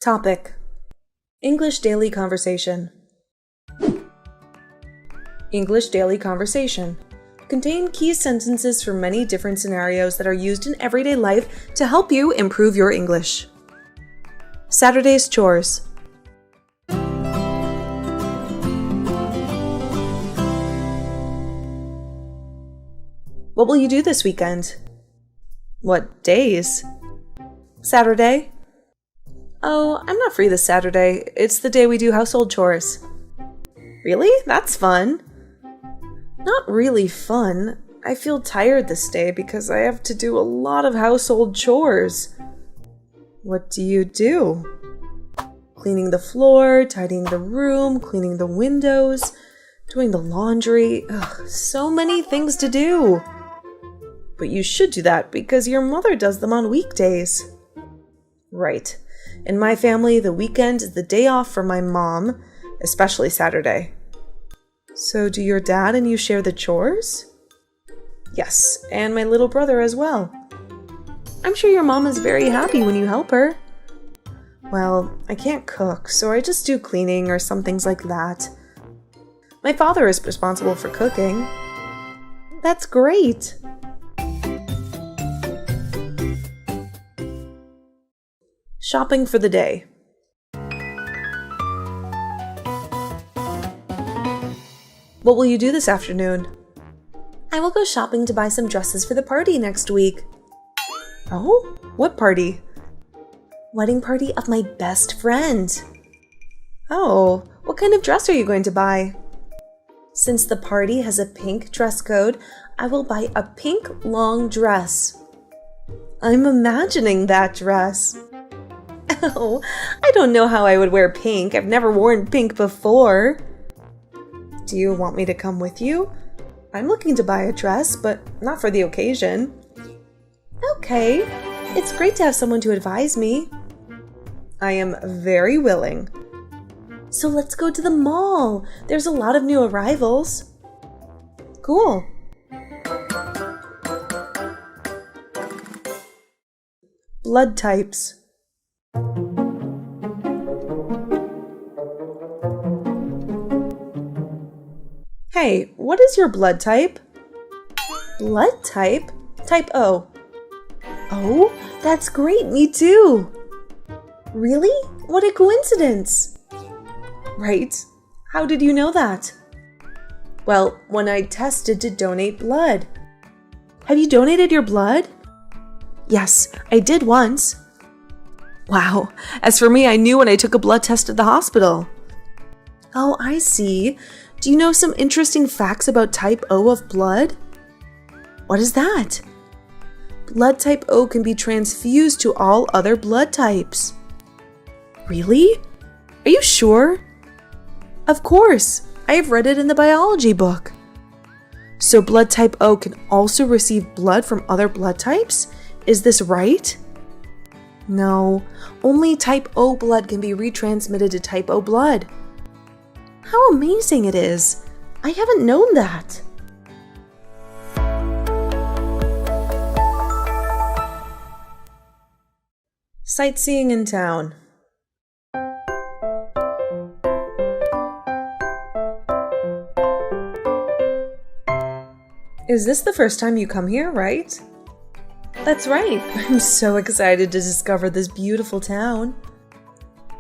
Topic: English Daily Conversation. English Daily Conversation contain key sentences from many different scenarios that are used in everyday life to help you improve your English. Saturday's chores. What will you do this weekend? What days? Saturday? Oh, I'm not free this Saturday. It's the day we do household chores. Really? That's fun. Not really fun. I feel tired this day because I have to do a lot of household chores. What do you do? Cleaning the floor, tidying the room, cleaning the windows, doing the laundry. Ugh, so many things to do. But you should do that because your mother does them on weekdays. Right. In my family, the weekend is the day off for my mom, especially Saturday. So do your dad and you share the chores? Yes, and my little brother as well. I'm sure your mom is very happy when you help her. Well, I can't cook, so I just do cleaning or some things like that. My father is responsible for cooking. That's great. Shopping for the day. What will you do this afternoon? I will go shopping to buy some dresses for the party next week. Oh? What party? Wedding party of my best friend. Oh, what kind of dress are you going to buy? Since the party has a pink dress code, I will buy a pink long dress. I'm imagining that dress. Oh, I don't know how I would wear pink. I've never worn pink before. Do you want me to come with you? I'm looking to buy a dress, but not for the occasion. Okay, it's great to have someone to advise me. I am very willing. So let's go to the mall. There's a lot of new arrivals. Cool. Blood types. Hey, what is your blood type? Blood type? Type O. Oh, that's great, me too. Really? What a coincidence. Right. How did you know that? Well, when I tested to donate blood. Have you donated your blood? Yes, I did once. Wow. As for me, I knew when I took a blood test at the hospital. Oh, I see. Do you know some interesting facts about type O of blood? What is that? Blood type O can be transfused to all other blood types. Really? Are you sure? Of course. I have read it in the biology book. So blood type O can also receive blood from other blood types? Is this right? No, only type O blood can be retransmitted to type O blood. How amazing it is! I haven't known that. Sightseeing in town. Is this the first time you come here, right? That's right. I'm so excited to discover this beautiful town.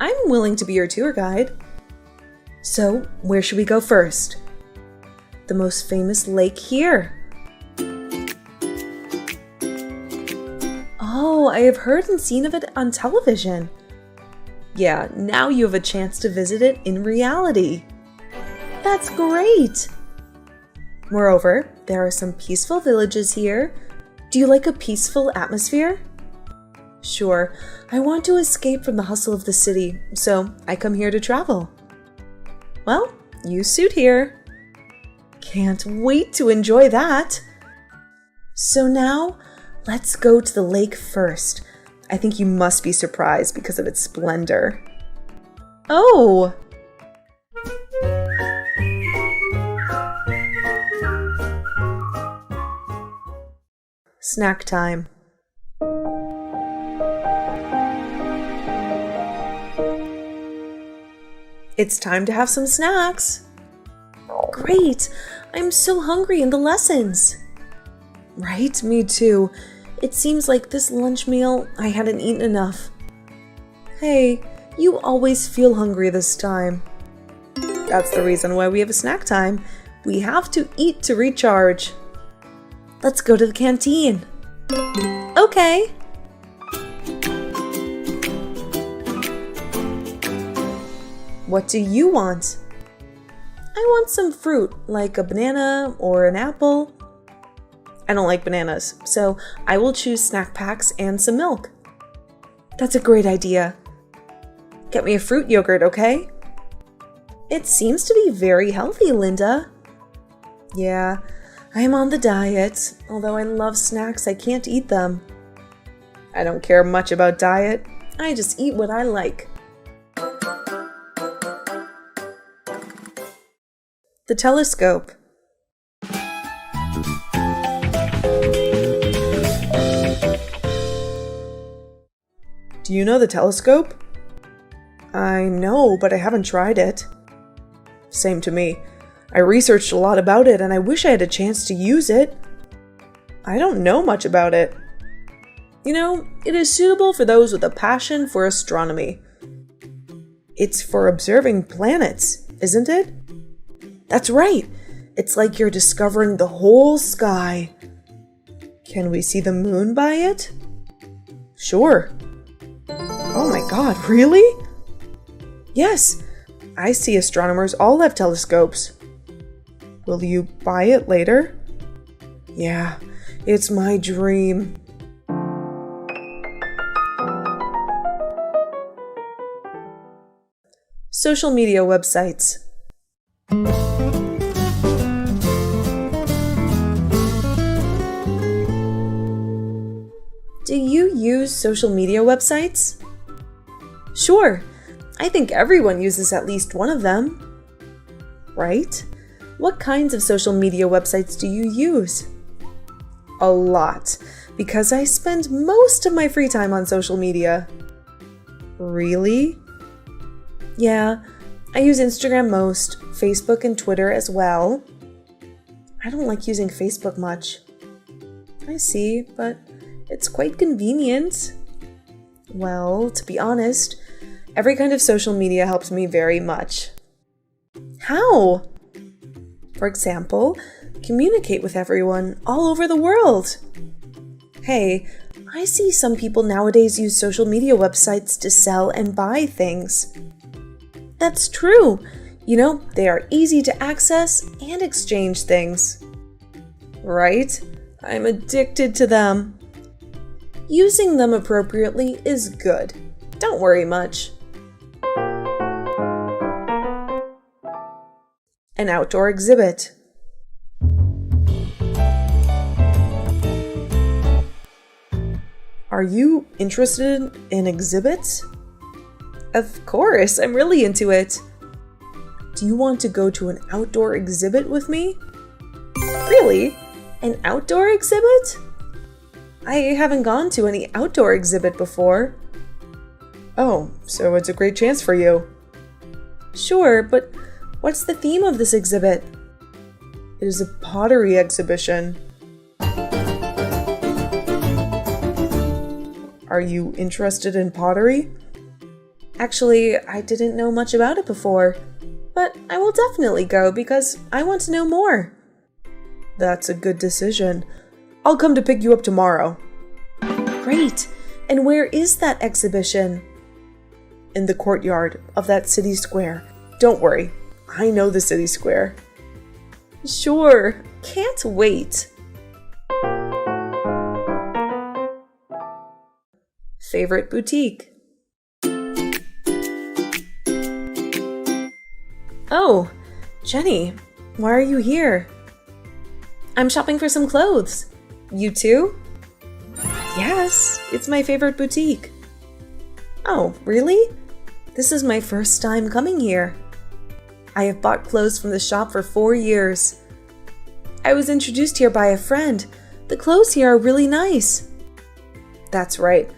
I'm willing to be your tour guide. So, where should we go first? The most famous lake here. Oh, I have heard and seen of it on television. Yeah, now you have a chance to visit it in reality. That's great! Moreover, there are some peaceful villages here. Do you like a peaceful atmosphere? Sure, I want to escape from the hustle of the city, so I come here to travel. Well, you suit here. Can't wait to enjoy that. So now, let's go to the lake first. I think you must be surprised because of its splendor. Oh! Snack time. It's time to have some snacks. Great! I'm so hungry in the lessons. Right, me too. It seems like this lunch meal, I hadn't eaten enough. Hey, you always feel hungry this time. That's the reason why we have a snack time. We have to eat to recharge. Let's go to the canteen. Okay. What do you want? I want some fruit, like a banana or an apple. I don't like bananas, so I will choose snack packs and some milk. That's a great idea. Get me a fruit yogurt, okay? It seems to be very healthy, Linda. Yeah, I am on the diet. Although I love snacks, I can't eat them. I don't care much about diet. I just eat what I like. The telescope. Do you know the telescope? I know, but I haven't tried it. Same to me. I researched a lot about it and I wish I had a chance to use it. I don't know much about it. You know, it is suitable for those with a passion for astronomy. It's for observing planets, isn't it? That's right. It's like you're discovering the whole sky. Can we see the moon by it? Sure. Oh my God, really? Yes, I see astronomers all have telescopes. Will you buy it later? Yeah, it's my dream. Social media websites. Do you use social media websites? Sure, I think everyone uses at least one of them. Right? What kinds of social media websites do you use? A lot, because I spend most of my free time on social media. Really? Yeah, I use Instagram most, Facebook and Twitter as well. I don't like using Facebook much. I see, but it's quite convenient. Well, to be honest, every kind of social media helps me very much. How? For example, communicate with everyone all over the world. Hey, I see some people nowadays use social media websites to sell and buy things. That's true. You know, they are easy to access and exchange things. Right? I'm addicted to them. Using them appropriately is good. Don't worry much. An outdoor exhibit. Are you interested in exhibits? Of course, I'm really into it. Do you want to go to an outdoor exhibit with me? Really? An outdoor exhibit? I haven't gone to any outdoor exhibit before. Oh, so it's a great chance for you. Sure, but what's the theme of this exhibit? It is a pottery exhibition. Are you interested in pottery? Actually, I didn't know much about it before, but I will definitely go because I want to know more. That's a good decision. I'll come to pick you up tomorrow. Great! And where is that exhibition? In the courtyard of that city square. Don't worry, I know the city square. Sure, can't wait. Favorite boutique? Oh, Jenny, why are you here? I'm shopping for some clothes. You too? Yes, it's my favorite boutique. Oh, really? This is my first time coming here. I have bought clothes from the shop for 4 years. I was introduced here by a friend. The clothes here are really nice. That's right.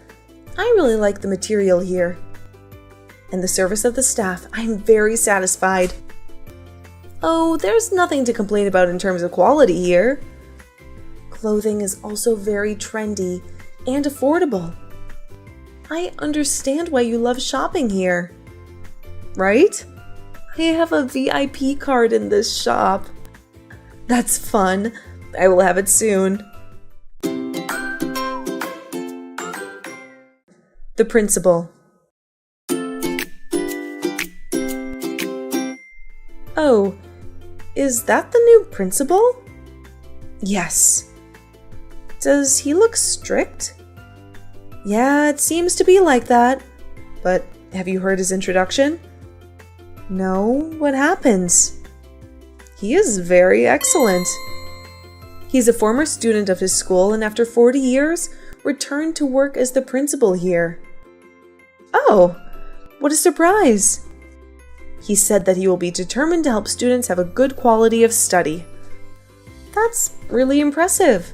I really like the material here. and the service of the staff, I'm very satisfied. Oh, there's nothing to complain about in terms of quality here. Clothing is also very trendy and affordable. I understand why you love shopping here. Right? I have a VIP card in this shop. That's fun. I will have it soon. The principal. Oh, is that the new principal? Yes. Does he look strict? Yeah, it seems to be like that. But have you heard his introduction? No, what happens? He is very excellent. He's a former student of his school and after 40 years, returned to work as the principal here. Oh, what a surprise! He said that he will be determined to help students have a good quality of study. That's really impressive.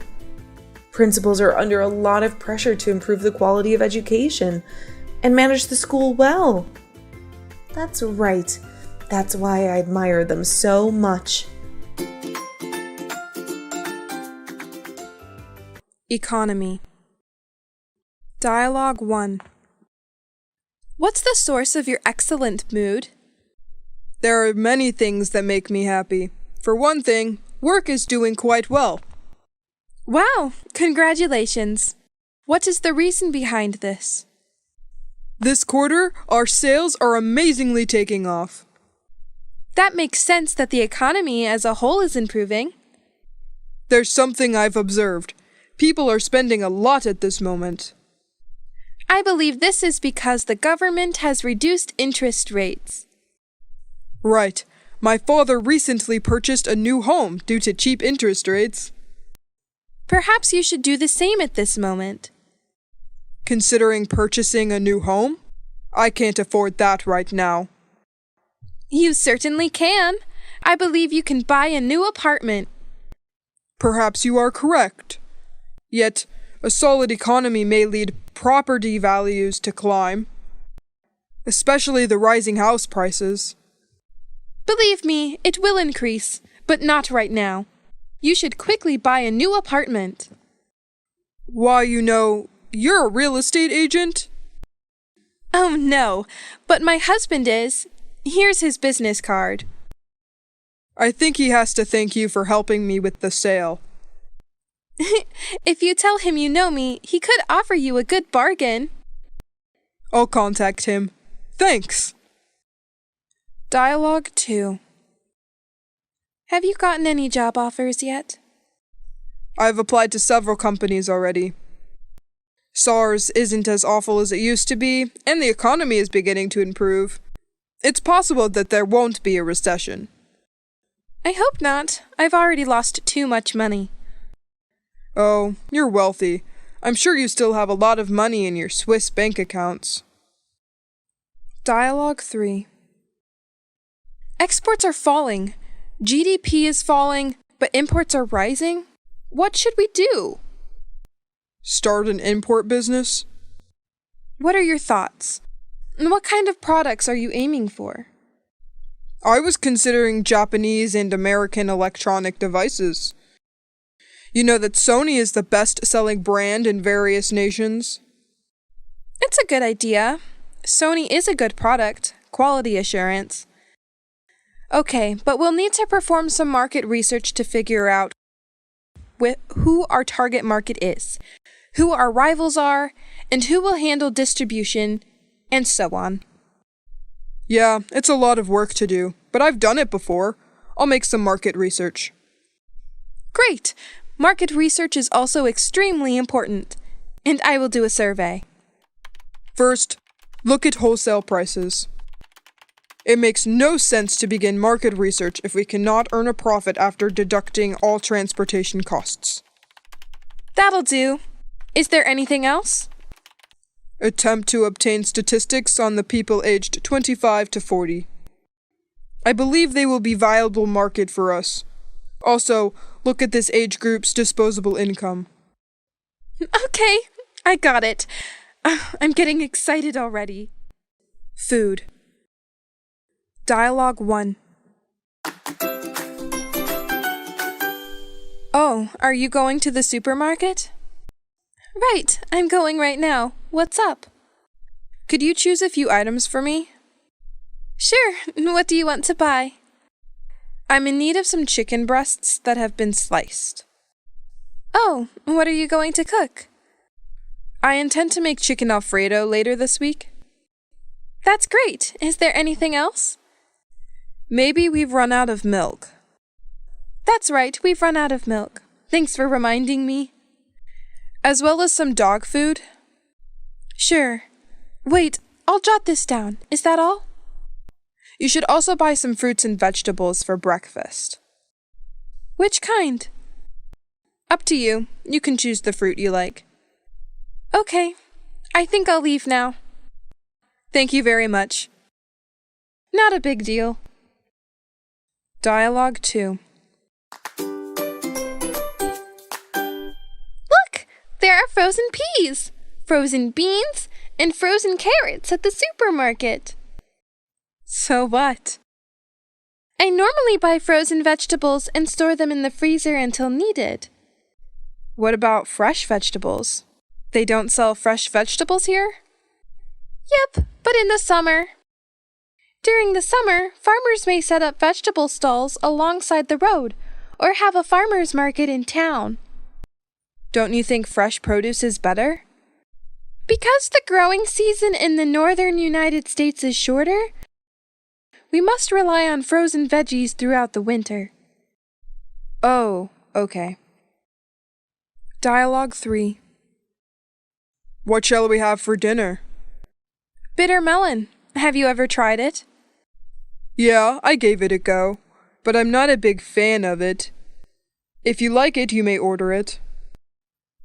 Principals are under a lot of pressure to improve the quality of education and manage the school well. That's right. That's why I admire them so much. Economy. Dialogue 1. What's the source of your excellent mood? There are many things that make me happy. For one thing, work is doing quite well. Wow, congratulations. What is the reason behind this? This quarter, our sales are amazingly taking off. That makes sense that the economy as a whole is improving. There's something I've observed. People are spending a lot at this moment. I believe this is because the government has reduced interest rates. Right. My father recently purchased a new home due to cheap interest rates. Perhaps you should do the same at this moment. Considering purchasing a new home? I can't afford that right now. You certainly can. I believe you can buy a new apartment. Perhaps you are correct. Yet, a solid economy may lead property values to climb, especially the rising house prices. Believe me, it will increase, but not right now. You should quickly buy a new apartment. Why, you're a real estate agent? Oh no, but my husband is. Here's his business card. I think he has to thank you for helping me with the sale. If you tell him you know me, he could offer you a good bargain. I'll contact him. Thanks. Dialogue 2. Have you gotten any job offers yet? I've applied to several companies already. SARS isn't as awful as it used to be, and the economy is beginning to improve. It's possible that there won't be a recession. I hope not. I've already lost too much money. Oh, you're wealthy. I'm sure you still have a lot of money in your Swiss bank accounts. Dialogue 3. Exports are falling. GDP is falling, but imports are rising. What should we do? Start an import business? What are your thoughts? And what kind of products are you aiming for? I was considering Japanese and American electronic devices. You know that Sony is the best-selling brand in various nations? It's a good idea. Sony is a good product. Quality assurance. Okay, but we'll need to perform some market research to figure out who our target market is, who our rivals are, and who will handle distribution, and so on. Yeah, it's a lot of work to do, but I've done it before. I'll make some market research. Great! Market research is also extremely important, and I will do a survey. First, look at wholesale prices. It makes no sense to begin market research if we cannot earn a profit after deducting all transportation costs. That'll do. Is there anything else? Attempt to obtain statistics on the people aged 25 to 40. I believe they will be a viable market for us. Also, look at this age group's disposable income. Okay, I got it. I'm getting excited already. Food. Dialogue 1. Oh, are you going to the supermarket? Right, I'm going right now. What's up? Could you choose a few items for me? Sure, what do you want to buy? I'm in need of some chicken breasts that have been sliced. Oh, what are you going to cook? I intend to make chicken Alfredo later this week. That's great. Is there anything else? Maybe we've run out of milk. That's right, we've run out of milk. Thanks for reminding me. As well as some dog food? Sure. Wait, I'll jot this down. Is that all? You should also buy some fruits and vegetables for breakfast. Which kind? Up to you. You can choose the fruit you like. Okay. I think I'll leave now. Thank you very much. Not a big deal. Dialogue 2. Look! There are frozen peas, frozen beans, and frozen carrots at the supermarket. So what? I normally buy frozen vegetables and store them in the freezer until needed. What about fresh vegetables? They don't sell fresh vegetables here? Yep, but in the summer. During the summer, farmers may set up vegetable stalls alongside the road or have a farmer's market in town. Don't you think fresh produce is better? Because the growing season in the northern United States is shorter, we must rely on frozen veggies throughout the winter. Oh, okay. Dialogue 3. What shall we have for dinner? Bitter melon. Have you ever tried it? Yeah, I gave it a go, but I'm not a big fan of it. If you like it, you may order it.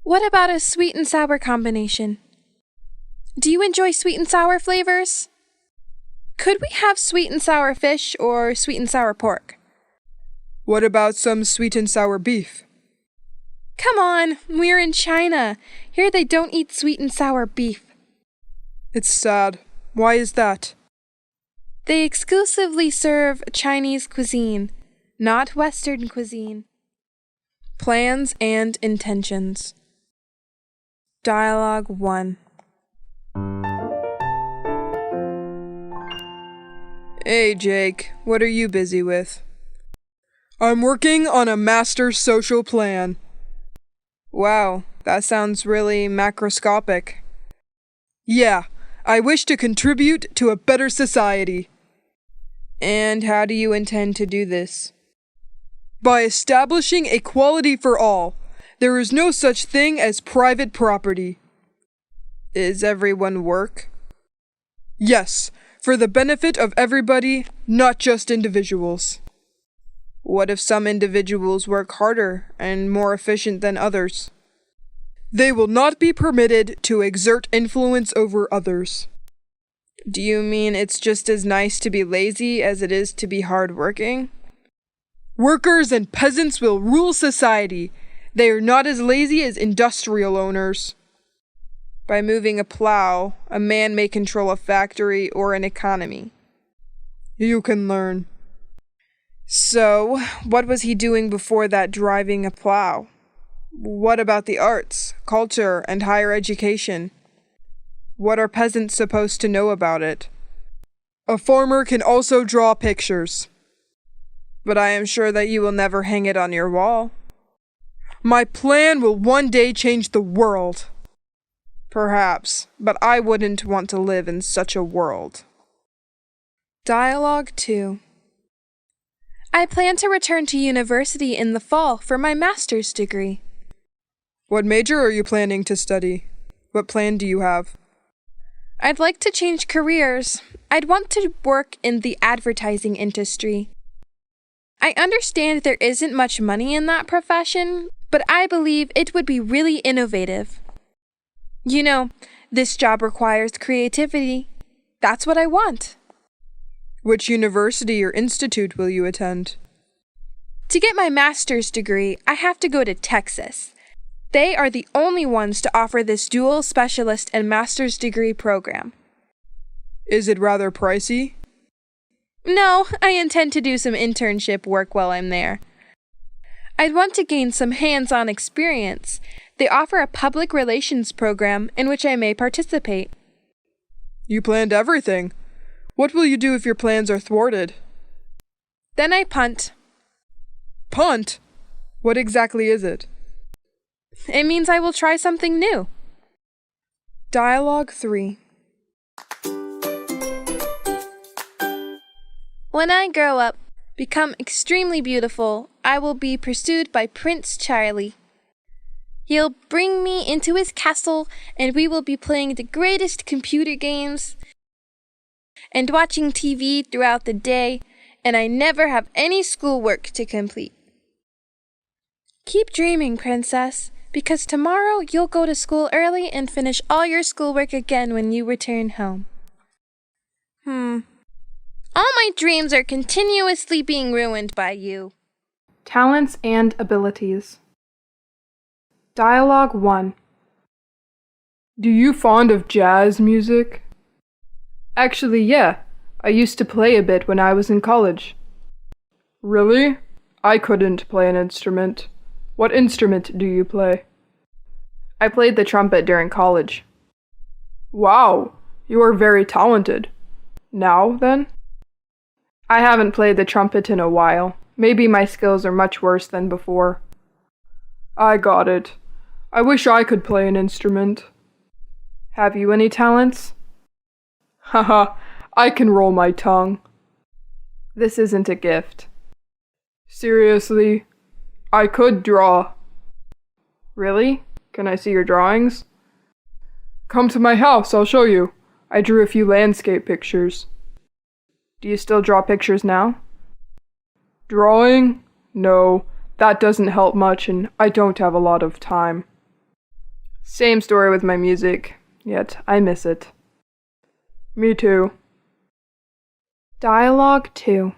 What about a sweet and sour combination? Do you enjoy sweet and sour flavors? Could we have sweet and sour fish or sweet and sour pork? What about some sweet and sour beef? Come on, we're in China. Here they don't eat sweet and sour beef. It's sad. Why is that? They exclusively serve Chinese cuisine, not Western cuisine. Plans and intentions. Dialogue 1. Hey, Jake, what are you busy with? I'm working on a master social plan. Wow, that sounds really macroscopic. Yeah, I wish to contribute to a better society. And how do you intend to do this? By establishing equality for all. There is no such thing as private property. Is everyone work? Yes, for the benefit of everybody, not just individuals. What if some individuals work harder and more efficient than others? They will not be permitted to exert influence over others. Do you mean it's just as nice to be lazy as it is to be hardworking? Workers and peasants will rule society. They are not as lazy as industrial owners. By moving a plow, a man may control a factory or an economy. You can learn. So, what was he doing before that driving a plow? What about the arts, culture, and higher education? What are peasants supposed to know about it? A farmer can also draw pictures. But I am sure that you will never hang it on your wall. My plan will one day change the world. Perhaps, but I wouldn't want to live in such a world. Dialogue 2. I plan to return to university in the fall for my master's degree. What major are you planning to study? What plan do you have? I'd like to change careers. I'd want to work in the advertising industry. I understand there isn't much money in that profession, but I believe it would be really innovative. You know, this job requires creativity. That's what I want. Which university or institute will you attend? To get my master's degree, I have to go to Texas. They are the only ones to offer this dual specialist and master's degree program. Is it rather pricey? No, I intend to do some internship work while I'm there. I'd want to gain some hands-on experience. They offer a public relations program in which I may participate. You planned everything. What will you do if your plans are thwarted? Then I punt. Punt? What exactly is it? It means I will try something new. Dialogue 3. When I grow up, become extremely beautiful, I will be pursued by Prince Charlie. He'll bring me into his castle, and we will be playing the greatest computer games and watching TV throughout the day, and I never have any schoolwork to complete. Keep dreaming, Princess, because tomorrow you'll go to school early and finish all your schoolwork again when you return home. All my dreams are continuously being ruined by you. Talents and abilities. Dialogue 1. Do you fond of jazz music? Actually, yeah. I used to play a bit when I was in college. Really? I couldn't play an instrument. What instrument do you play? I played the trumpet during college. Wow, you are very talented. Now, then? I haven't played the trumpet in a while. Maybe my skills are much worse than before. I got it. I wish I could play an instrument. Have you any talents? Haha, I can roll my tongue. This isn't a gift. Seriously? I could draw. Really? Can I see your drawings? Come to my house, I'll show you. I drew a few landscape pictures. Do you still draw pictures now? Drawing? No, that doesn't help much and I don't have a lot of time. Same story with my music, yet I miss it. Me too. Dialogue 2.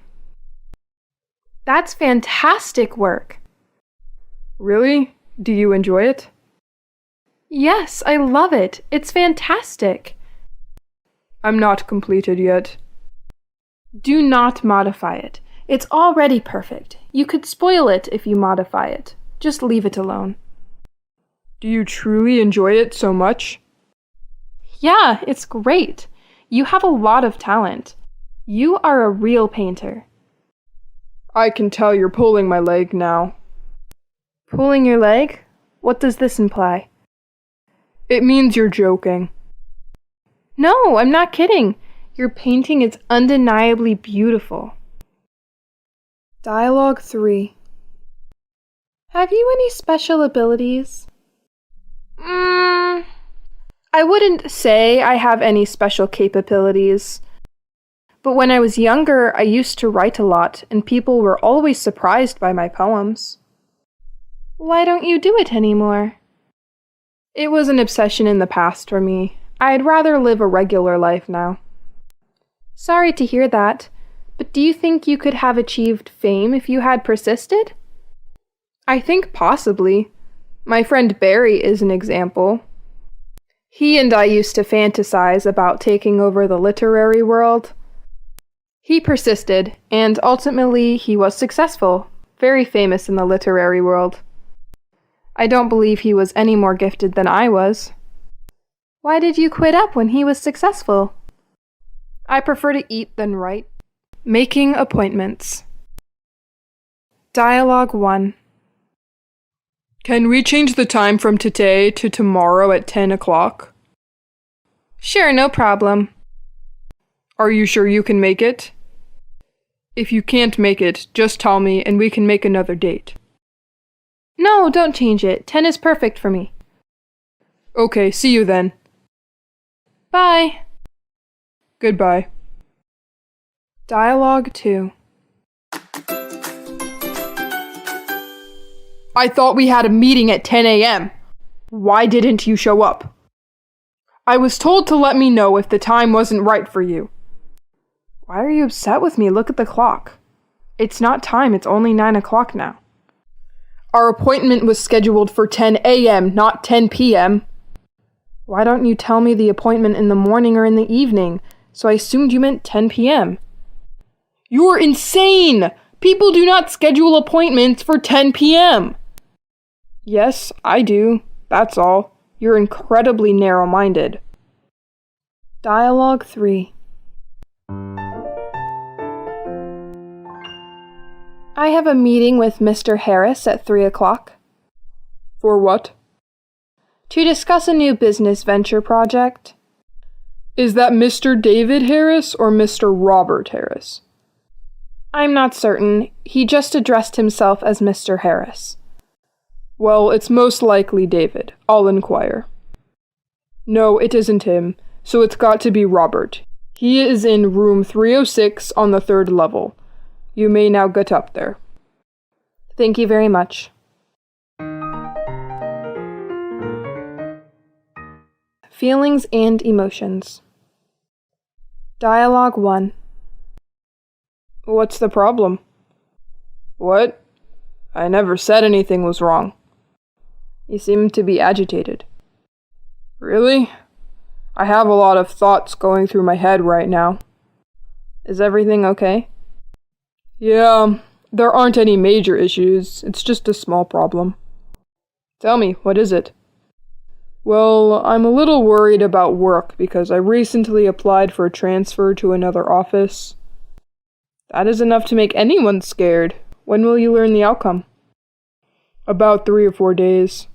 That's fantastic work. Really? Do you enjoy it? Yes, I love it. It's fantastic. I'm not completed yet. Do not modify it. It's already perfect. You could spoil it if you modify it. Just leave it alone. Do you truly enjoy it so much? Yeah, it's great. You have a lot of talent. You are a real painter. I can tell you're pulling my leg now. Pulling your leg? What does this imply? It means you're joking. No, I'm not kidding. Your painting is undeniably beautiful. Dialogue 3. Have you any special abilities? I wouldn't say I have any special capabilities. But when I was younger, I used to write a lot, and people were always surprised by my poems. Why don't you do it anymore? It was an obsession in the past for me. I'd rather live a regular life now. Sorry to hear that, but do you think you could have achieved fame if you had persisted? I think possibly. My friend Barry is an example. He and I used to fantasize about taking over the literary world. He persisted, and ultimately he was successful, very famous in the literary world. I don't believe he was any more gifted than I was. Why did you quit up when he was successful? I prefer to eat than write. Making appointments. Dialogue 1. Can we change the time from today to tomorrow at 10 o'clock? Sure, no problem. Are you sure you can make it? If you can't make it, just tell me and we can make another date. No, don't change it. 10 is perfect for me. Okay, see you then. Bye. Goodbye. Dialogue 2. I thought we had a meeting at 10 a.m. Why didn't you show up? I was told to let me know if the time wasn't right for you. Why are you upset with me? Look at the clock. It's not time, it's only 9 o'clock now. Our appointment was scheduled for 10 a.m., not 10 p.m. Why don't you tell me the appointment in the morning or in the evening? so I assumed you meant 10 p.m. You're insane! People do not schedule appointments for 10 p.m. Yes, I do. That's all. You're incredibly narrow-minded. Dialogue 3. I have a meeting with Mr. Harris at 3 o'clock. For what? To discuss a new business venture project. Is that Mr. David Harris or Mr. Robert Harris? I'm not certain. He just addressed himself as Mr. Harris. Well, it's most likely David. I'll inquire. No, it isn't him, so it's got to be Robert. He is in room 306 on the 3rd level. You may now get up there. Thank you very much. Feelings and emotions. Dialogue 1. What's the problem? What? I never said anything was wrong. You seem to be agitated. Really? I have a lot of thoughts going through my head right now. Is everything okay? Yeah, there aren't any major issues. It's just a small problem. Tell me, what is it? Well, I'm a little worried about work because I recently applied for a transfer to another office. That is enough to make anyone scared. When will you learn the outcome? About 3 or 4 days.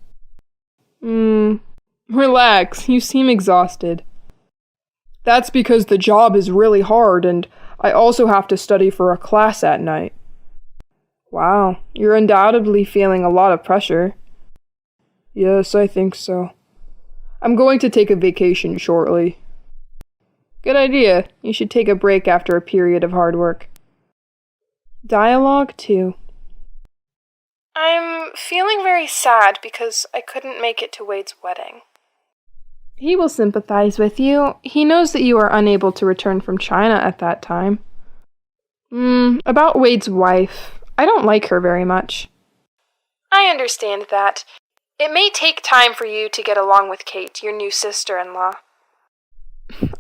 Relax, you seem exhausted. That's because the job is really hard and I also have to study for a class at night. Wow, you're undoubtedly feeling a lot of pressure. Yes, I think so. I'm going to take a vacation shortly. Good idea. You should take a break after a period of hard work. Dialogue 2. I'm feeling very sad because I couldn't make it to Wade's wedding. He will sympathize with you. He knows that you are unable to return from China at that time. About Wade's wife. I don't like her very much. I understand that. It may take time for you to get along with Kate, your new sister-in-law.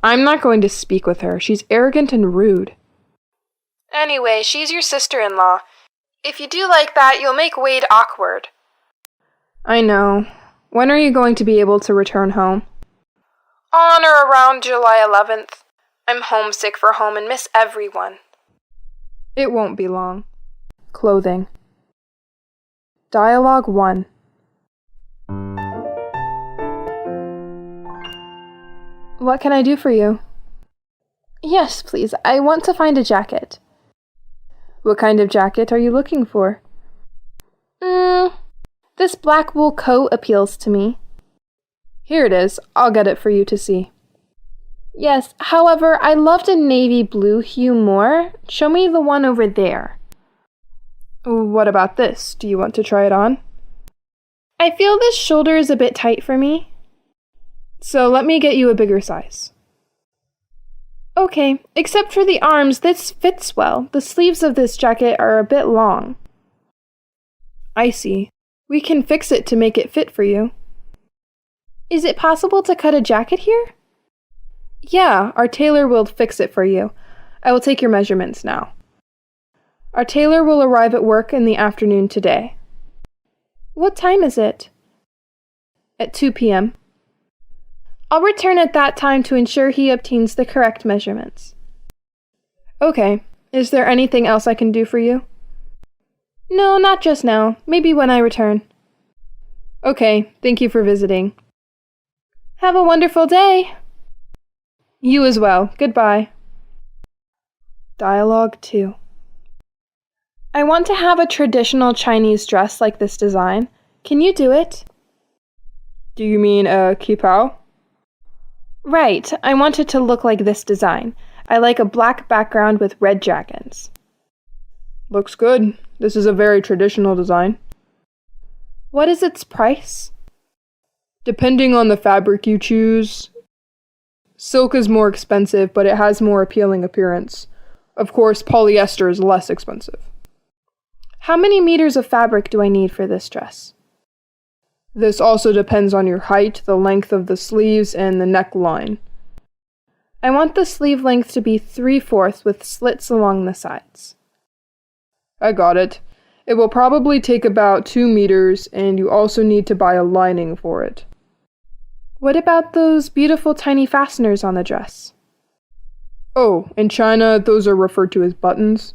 I'm not going to speak with her. She's arrogant and rude. Anyway, she's your sister-in-law. If you do like that, you'll make Wade awkward. I know. When are you going to be able to return home? On or around July 11th. I'm homesick for home and miss everyone. It won't be long. Clothing. Dialogue 1. What can I do for you? Yes, please. I want to find a jacket. What kind of jacket are you looking for? This black wool coat appeals to me. Here it is. I'll get it for you to see. Yes, however, I loved a navy blue hue more. Show me the one over there. What about this? Do you want to try it on? I feel this shoulder is a bit tight for me. So let me get you a bigger size. Okay, except for the arms, this fits well. The sleeves of this jacket are a bit long. I see. We can fix it to make it fit for you. Is it possible to cut a jacket here? Yeah, our tailor will fix it for you. I will take your measurements now. Our tailor will arrive at work in the afternoon today. What time is it? At 2 p.m. I'll return at that time to ensure he obtains the correct measurements. Okay. Is there anything else I can do for you? No, not just now. Maybe when I return. Okay. Thank you for visiting. Have a wonderful day. You as well. Goodbye. Dialogue 2. I want to have a traditional Chinese dress like this design. Can you do it? Do you mean a kipao? Right. I want it to look like this design. I like a black background with red dragons. Looks good. This is a very traditional design. What is its price? Depending on the fabric you choose. Silk is more expensive, but it has more appealing appearance. Of course, polyester is less expensive. How many meters of fabric do I need for this dress? This also depends on your height, the length of the sleeves, and the neckline. I want the sleeve length to be 3/4 with slits along the sides. I got it. It will probably take about 2 meters, and you also need to buy a lining for it. What about those beautiful tiny fasteners on the dress? Oh, in China, those are referred to as buttons.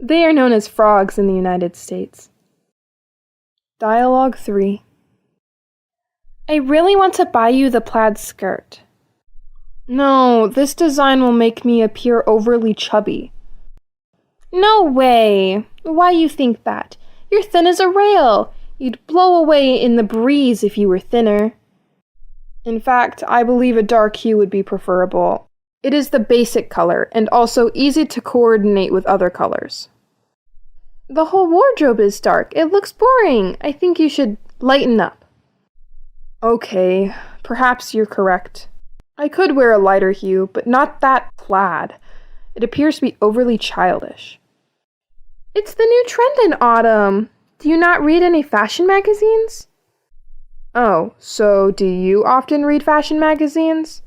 They are known as frogs in the United States. Dialogue 3. I really want to buy you the plaid skirt. No, this design will make me appear overly chubby. No way! Why you think that? You're thin as a rail. You'd blow away in the breeze if you were thinner. In fact, I believe a dark hue would be preferable. It is the basic color, and also easy to coordinate with other colors. The whole wardrobe is dark. It looks boring. I think you should lighten up. Okay, perhaps you're correct. I could wear a lighter hue, but not that plaid. It appears to be overly childish. It's the new trend in autumn. Do you not read any fashion magazines? Oh, so do you often read fashion magazines?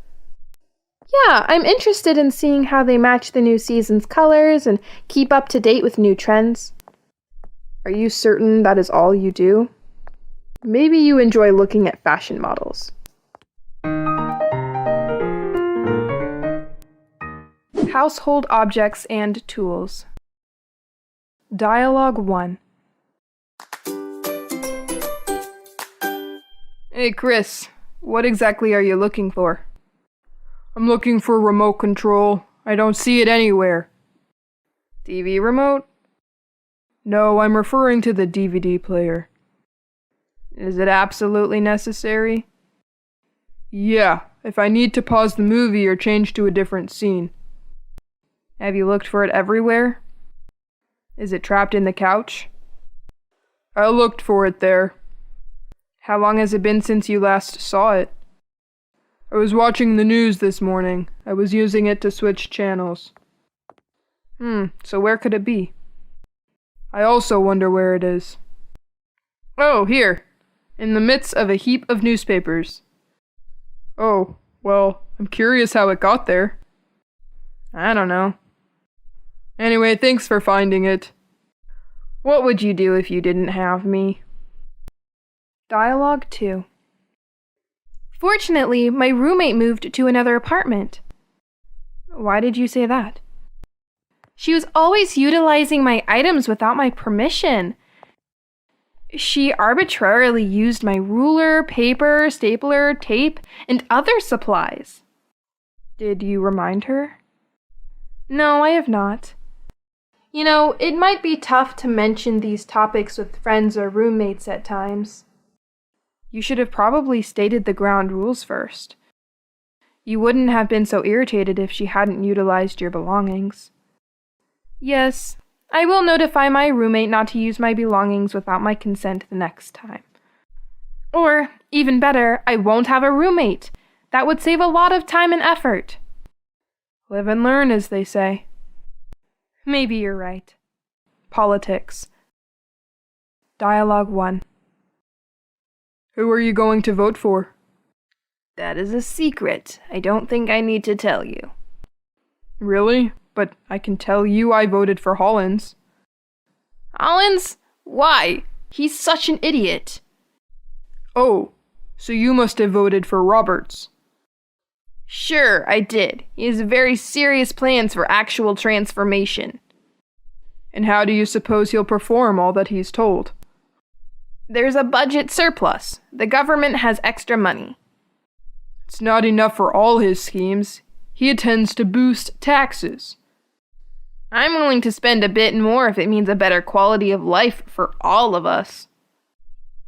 Yeah, I'm interested in seeing how they match the new season's colors and keep up to date with new trends. Are you certain that is all you do? Maybe you enjoy looking at fashion models. Household objects and tools. Dialogue 1. Hey, Chris, what exactly are you looking for? I'm looking for remote control. I don't see it anywhere. TV remote? No, I'm referring to the DVD player. Is it absolutely necessary? Yeah, if I need to pause the movie or change to a different scene. Have you looked for it everywhere? Is it trapped in the couch? I looked for it there. How long has it been since you last saw it? I was watching the news this morning. I was using it to switch channels. So where could it be? I also wonder where it is. Oh, here! In the midst of a heap of newspapers. Oh, well, I'm curious how it got there. I don't know. Anyway, thanks for finding it. What would you do if you didn't have me? Dialogue 2. Fortunately, my roommate moved to another apartment. Why did you say that? She was always utilizing my items without my permission. She arbitrarily used my ruler, paper, stapler, tape, and other supplies. Did you remind her? No, I have not. You know, it might be tough to mention these topics with friends or roommates at times. You should have probably stated the ground rules first. You wouldn't have been so irritated if she hadn't utilized your belongings. Yes, I will notify my roommate not to use my belongings without my consent the next time. Or, even better, I won't have a roommate. That would save a lot of time and effort. Live and learn, as they say. Maybe you're right. Politics. Dialogue 1. Who are you going to vote for? That is a secret. I don't think I need to tell you. Really? But I can tell you I voted for Hollins. Hollins? Why? He's such an idiot. Oh, so you must have voted for Roberts. Sure, I did. He has very serious plans for actual transformation. And how do you suppose he'll perform all that he's told? There's a budget surplus. The government has extra money. It's not enough for all his schemes. He intends to boost taxes. I'm willing to spend a bit more if it means a better quality of life for all of us.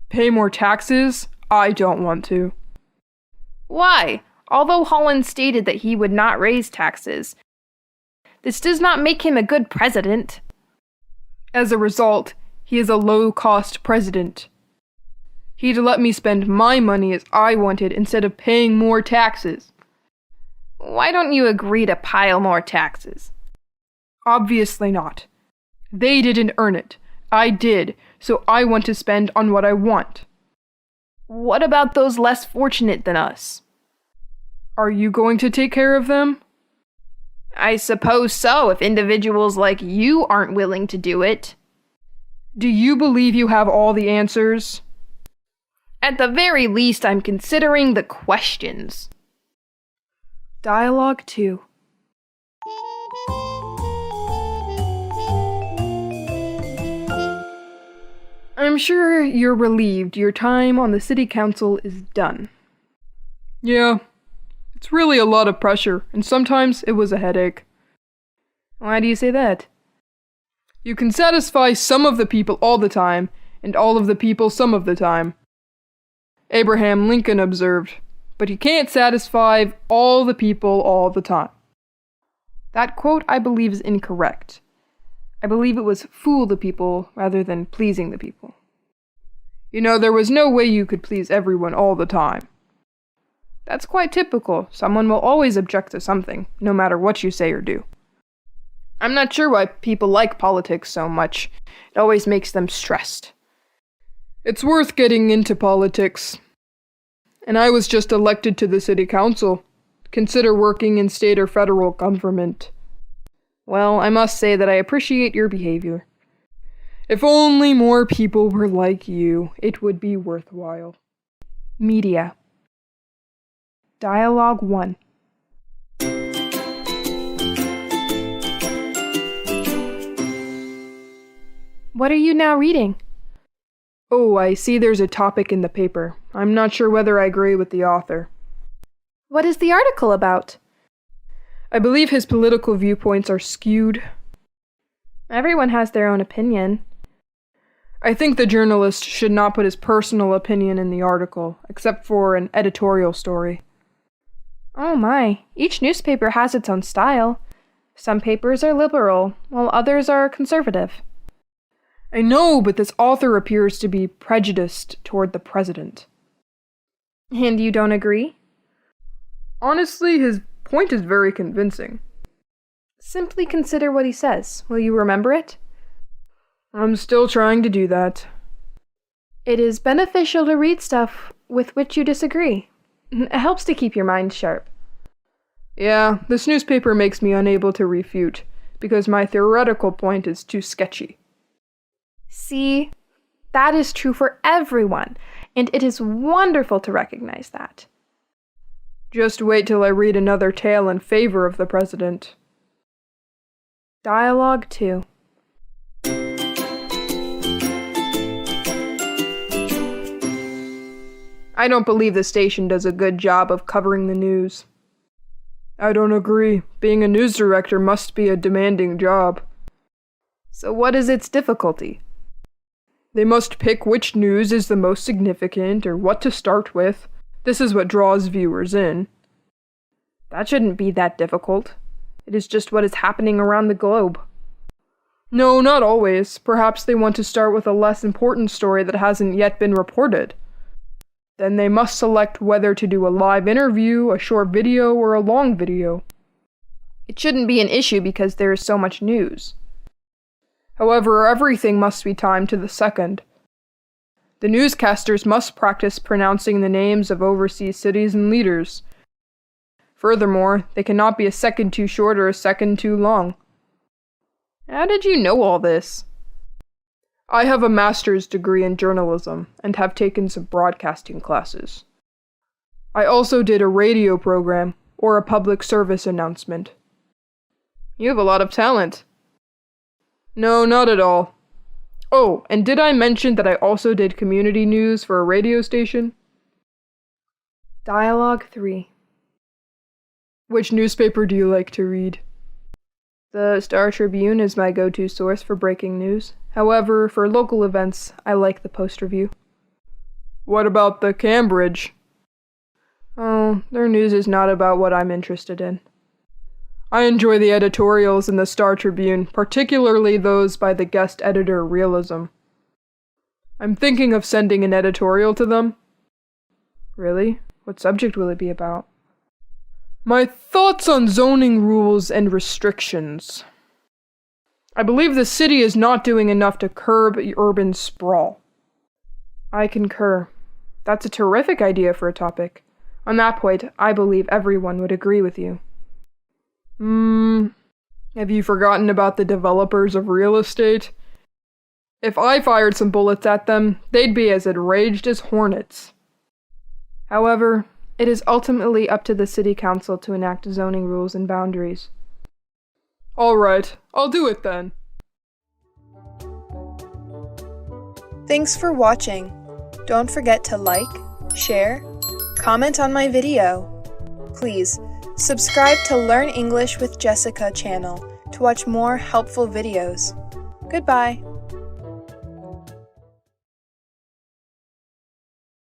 Pay more taxes? I don't want to. Why? Although Holland stated that he would not raise taxes, this does not make him a good president. As a result, he is a low-cost president. He'd let me spend my money as I wanted instead of paying more taxes. Why don't you agree to pile more taxes? Obviously not. They didn't earn it. I did, so I want to spend on what I want. What about those less fortunate than us? Are you going to take care of them? I suppose so, if individuals like you aren't willing to do it. Do you believe you have all the answers? At the very least, I'm considering the questions. Dialogue 2. I'm sure you're relieved your time on the city council is done. Yeah, it's really a lot of pressure, and sometimes it was a headache. Why do you say that? You can satisfy some of the people all the time, and all of the people some of the time. Abraham Lincoln observed, but you can't satisfy all the people all the time. That quote, I believe, is incorrect. I believe it was fool the people rather than pleasing the people. You know, there was no way you could please everyone all the time. That's quite typical. Someone will always object to something, no matter what you say or do. I'm not sure why people like politics so much. It always makes them stressed. It's worth getting into politics. And I was just elected to the city council. Consider working in state or federal government. Well, I must say that I appreciate your behavior. If only more people were like you, it would be worthwhile. Media. Dialogue 1. What are you now reading? Oh, I see there's a topic in the paper. I'm not sure whether I agree with the author. What is the article about? I believe his political viewpoints are skewed. Everyone has their own opinion. I think the journalist should not put his personal opinion in the article, except for an editorial story. Oh my, each newspaper has its own style. Some papers are liberal, while others are conservative. I know, but this author appears to be prejudiced toward the president. And you don't agree? Honestly, his point is very convincing. Simply consider what he says. Will you remember it? I'm still trying to do that. It is beneficial to read stuff with which you disagree. It helps to keep your mind sharp. Yeah, this newspaper makes me unable to refute, because my theoretical point is too sketchy. See, that is true for everyone, and it is wonderful to recognize that. Just wait till I read another tale in favor of the president. Dialogue 2. I don't believe the station does a good job of covering the news. I don't agree. Being a news director must be a demanding job. So what is its difficulty? They must pick which news is the most significant or what to start with. This is what draws viewers in. That shouldn't be that difficult. It is just what is happening around the globe. No, not always. Perhaps they want to start with a less important story that hasn't yet been reported. Then they must select whether to do a live interview, a short video, or a long video. It shouldn't be an issue because there is so much news. However, everything must be timed to the second. The newscasters must practice pronouncing the names of overseas cities and leaders. Furthermore, they cannot be a second too short or a second too long. How did you know all this? I have a master's degree in journalism and have taken some broadcasting classes. I also did a radio program or a public service announcement. You have a lot of talent. No, not at all. Oh, and did I mention that I also did community news for a radio station? Dialogue 3. Which newspaper do you like to read? The Star Tribune is my go-to source for breaking news. However, for local events, I like the Post-Review. What about the Cambridge? Oh, their news is not about what I'm interested in. I enjoy the editorials in the Star Tribune, particularly those by the guest editor Realism. I'm thinking of sending an editorial to them. Really? What subject will it be about? My thoughts on zoning rules and restrictions. I believe the city is not doing enough to curb urban sprawl. I concur. That's a terrific idea for a topic. On that point, I believe everyone would agree with you. Have you forgotten about the developers of real estate? If I fired some bullets at them, they'd be as enraged as hornets. However, it is ultimately up to the City Council to enact zoning rules and boundaries. Alright, I'll do it then. Thanks for watching. Don't forget to like, share, comment on my video. Please, subscribe to Learn English with Jessica channel to watch more helpful videos. Goodbye.